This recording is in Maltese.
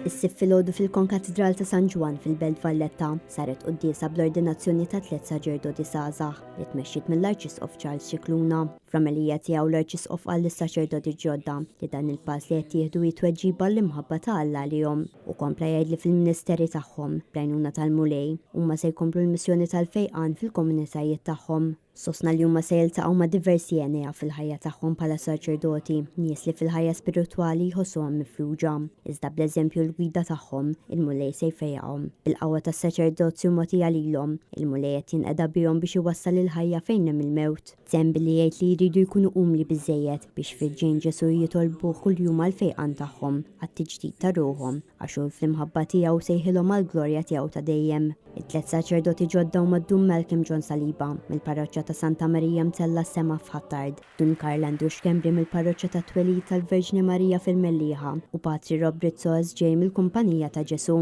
Is-sib filgħodu fil-Konkatedral ta' San Ġwan fil-Belt Valletta saret qudiesa bl-ordinazzjoni ta' 3 saċerdoti żgħażagħ li tmexxiet mill-Arċisqof Charles Cicluna. F'għamelija tiegħu l-Arċisqof qal lis-saċerdoti ġodda li dan il-pass li qed jieħdu jitweġġiba l-imħabba ta' Alla għalihom u kompla jgħid li fil-ministeri tagħhom bl-għajnuna tal-mulej huma se jkomplu l-missjoni tal-fejqan fil-komunitajiet tagħhom. Sostna li huma se jiltaqgħu ma' diversi għenja fil-ħajja tagħhom bħala saċerdoti, nies li fil-ħajja spiritwali jħossuhom mifruġa. Iżda bl-eżempju l-gwida tagħhom, il-mulej se jfejqhom. Il-qawwa tas-saċerdozju mogħtija lilhom, il-mulej qed jinqeda bihom biex iwassal il-ħajja fejn hemm il-mewt. Semb li jgħid li jridu jkunu umli biżżejjed biex fil-ġien Ġesu jitolbuh kuljum għall-fejqan tagħhom għat-tiġdid ta' ruħhom għax hu fl-imħabba tiegħu sejħilhom għall-glorja tiegħu ta' dejjem. It-tlet saċerdoti ġodda huma Dun Malcolm John Saliba mill-parroċċja ta' Santa Marija Mtella Sema f'Ħattard, Dun Karl Andrew Xkembri mill-parroċċja ta' Twelid tal-Verġni Marija fil-Mellieħa u Patri Rob Rizzo S.J. mill-Kumpanija ta' Ġesu.